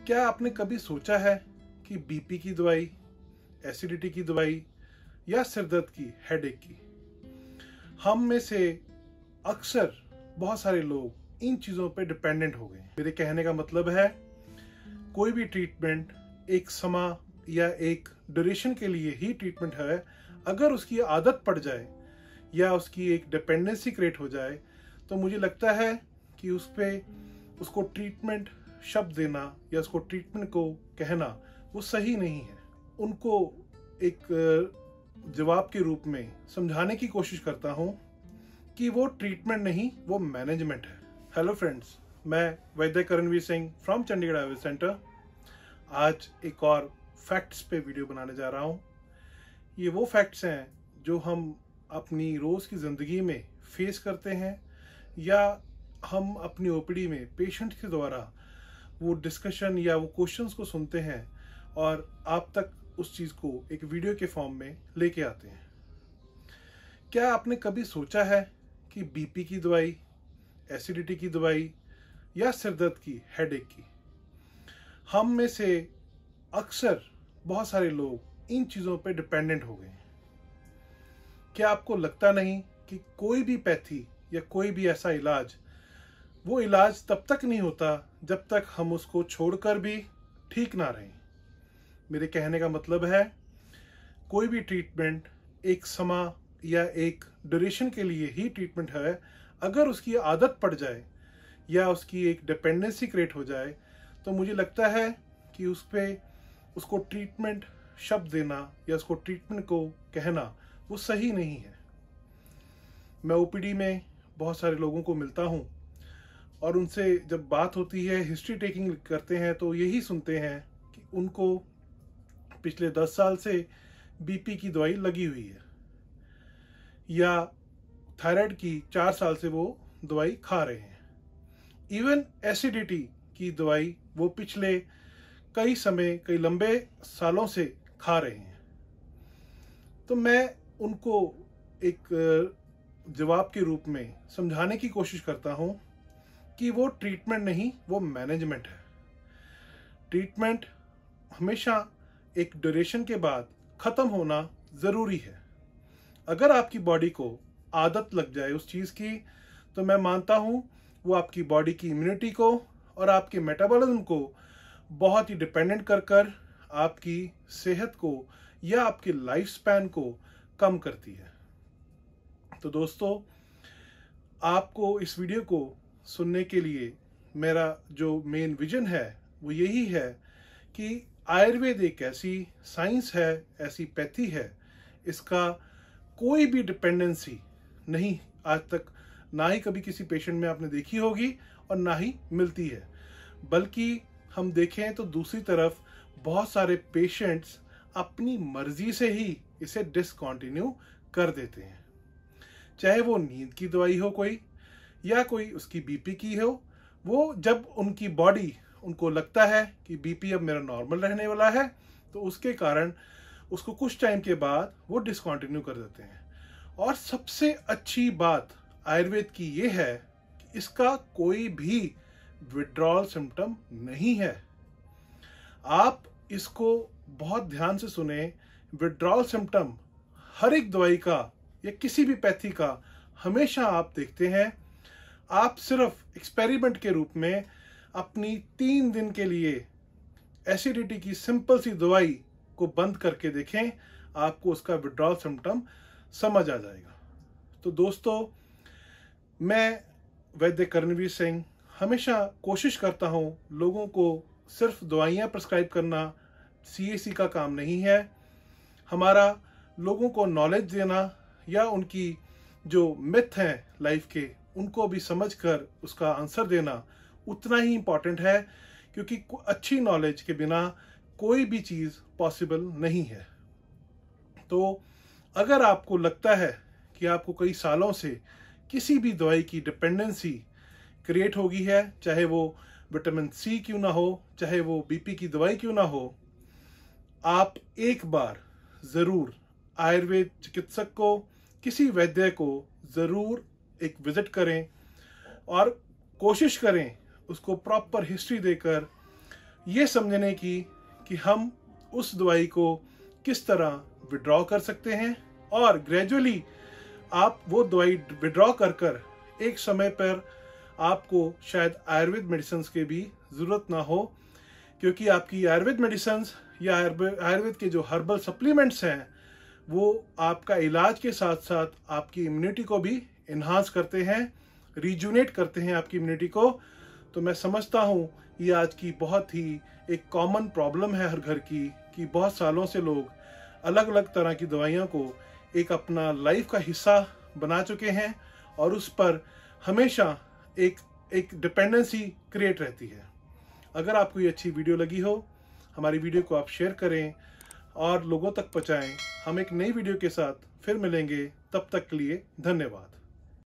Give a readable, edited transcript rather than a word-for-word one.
क्या आपने कभी सोचा है कि बीपी की दवाई, एसिडिटी की दवाई या सिरदर्द की, हेडेक की, हम में से अक्सर बहुत सारे लोग इन चीज़ों पे डिपेंडेंट हो गए हैं। मेरे कहने का मतलब है, कोई भी ट्रीटमेंट एक समय या एक ड्यूरेशन के लिए ही ट्रीटमेंट है। अगर उसकी आदत पड़ जाए या उसकी एक डिपेंडेंसी क्रिएट हो जाए तो मुझे लगता है कि उसको ट्रीटमेंट शब्द देना या उसको ट्रीटमेंट को कहना वो सही नहीं है। उनको एक जवाब के रूप में समझाने की कोशिश करता हूँ कि वो ट्रीटमेंट नहीं, वो मैनेजमेंट है। हेलो फ्रेंड्स, मैं वैद्य करणवीर सिंह फ्रॉम चंडीगढ़ आयुर्वेद सेंटर आज एक और फैक्ट्स पे वीडियो बनाने जा रहा हूँ। ये वो फैक्ट्स हैं जो हम अपनी रोज़ की ज़िंदगी में फेस करते हैं या हम अपनी ओपीडी में पेशेंट के द्वारा वो डिस्कशन या वो क्वेश्चंस को सुनते हैं और आप तक उस चीज़ को एक वीडियो के फॉर्म में लेके आते हैं। क्या आपने कभी सोचा है कि बीपी की दवाई, एसिडिटी की दवाई या सिरदर्द की, हेडेक की, हम में से अक्सर बहुत सारे लोग इन चीज़ों पे डिपेंडेंट हो गए हैं। क्या आपको लगता नहीं कि कोई भी पैथी या कोई भी ऐसा इलाज, वो इलाज तब तक नहीं होता जब तक हम उसको छोड़कर भी ठीक ना रहें। मेरे कहने का मतलब है, कोई भी ट्रीटमेंट एक समय या एक ड्यूरेशन के लिए ही ट्रीटमेंट है। अगर उसकी आदत पड़ जाए या उसकी एक डिपेंडेंसी क्रिएट हो जाए तो मुझे लगता है कि उसको ट्रीटमेंट शब्द देना या उसको ट्रीटमेंट को कहना वो सही नहीं है। मैं ओपीडी में बहुत सारे लोगों को मिलता हूँ और उनसे जब बात होती है, हिस्ट्री टेकिंग करते हैं, तो यही सुनते हैं कि उनको पिछले 10 साल से बीपी की दवाई लगी हुई है या थायराइड की 4 साल से वो दवाई खा रहे हैं। इवन एसिडिटी की दवाई वो पिछले कई लंबे सालों से खा रहे हैं। तो मैं उनको एक जवाब के रूप में समझाने की कोशिश करता हूँ कि वो ट्रीटमेंट नहीं, वो मैनेजमेंट है। ट्रीटमेंट हमेशा एक ड्यूरेशन के बाद ख़त्म होना ज़रूरी है। अगर आपकी बॉडी को आदत लग जाए उस चीज़ की, तो मैं मानता हूँ वो आपकी बॉडी की इम्यूनिटी को और आपके मेटाबॉलिज्म को बहुत ही डिपेंडेंट कर आपकी सेहत को या आपके लाइफ स्पैन को कम करती है। तो दोस्तों, आपको इस वीडियो को सुनने के लिए मेरा जो मेन विजन है वो यही है कि आयुर्वेद एक ऐसी साइंस है, ऐसी पैथी है, इसका कोई भी डिपेंडेंसी नहीं, आज तक ना ही कभी किसी पेशेंट में आपने देखी होगी और ना ही मिलती है। बल्कि हम देखें तो दूसरी तरफ बहुत सारे पेशेंट्स अपनी मर्जी से ही इसे डिसकंटिन्यू कर देते हैं। चाहे वो नींद की दवाई हो कोई या कोई उसकी बीपी की हो, वो जब उनकी बॉडी उनको लगता है कि बीपी अब मेरा नॉर्मल रहने वाला है, तो उसके कारण उसको कुछ टाइम के बाद वो डिसकंटिन्यू कर देते हैं। और सबसे अच्छी बात आयुर्वेद की ये है कि इसका कोई भी विड्रॉल सिम्टम नहीं है। आप इसको बहुत ध्यान से सुने। विड्रॉल सिम्टम हर एक दवाई का या किसी भी पैथी का हमेशा आप देखते हैं। आप सिर्फ एक्सपेरिमेंट के रूप में अपनी 3 दिन के लिए एसिडिटी की सिंपल सी दवाई को बंद करके देखें, आपको उसका विड्रॉल सिम्टम समझ आ जाएगा। तो दोस्तों, मैं वैद्य करणवीर सिंह हमेशा कोशिश करता हूँ लोगों को सिर्फ दवाइयाँ प्रिस्क्राइब करना सीएसी का काम नहीं है। हमारा लोगों को नॉलेज देना या उनकी जो मिथ हैं लाइफ के, उनको भी समझकर उसका आंसर देना उतना ही इम्पॉर्टेंट है, क्योंकि अच्छी नॉलेज के बिना कोई भी चीज़ पॉसिबल नहीं है। तो अगर आपको लगता है कि आपको कई सालों से किसी भी दवाई की डिपेंडेंसी क्रिएट हो गई है, चाहे वो विटामिन सी क्यों ना हो, चाहे वो बीपी की दवाई क्यों ना हो, आप एक बार ज़रूर आयुर्वेद चिकित्सक को, किसी वैद्य को ज़रूर एक विजिट करें और कोशिश करें उसको प्रॉपर हिस्ट्री देकर ये समझने की कि हम उस दवाई को किस तरह विड्रॉ कर सकते हैं, और ग्रेजुअली आप वो दवाई विड्रॉ कर कर एक समय पर आपको शायद आयुर्वेद मेडिसिन की भी ज़रूरत ना हो, क्योंकि आपकी आयुर्वेद मेडिसिन या आयुर्वेद के जो हर्बल सप्लीमेंट्स हैं वो आपका इलाज के साथ साथ आपकी इम्यूनिटी को भी इन्हांस करते हैं, रिजुनेट करते हैं आपकी इम्यूनिटी को। तो मैं समझता हूँ ये आज की बहुत ही एक कॉमन प्रॉब्लम है हर घर की, कि बहुत सालों से लोग अलग अलग तरह की दवाइयों को एक अपना लाइफ का हिस्सा बना चुके हैं और उस पर हमेशा एक डिपेंडेंसी क्रिएट रहती है। अगर आपको ये अच्छी वीडियो लगी हो, हमारी वीडियो को आप शेयर करें और लोगों तक पहुंचाएं। हम एक नई वीडियो के साथ फिर मिलेंगे, तब तक के लिए धन्यवाद।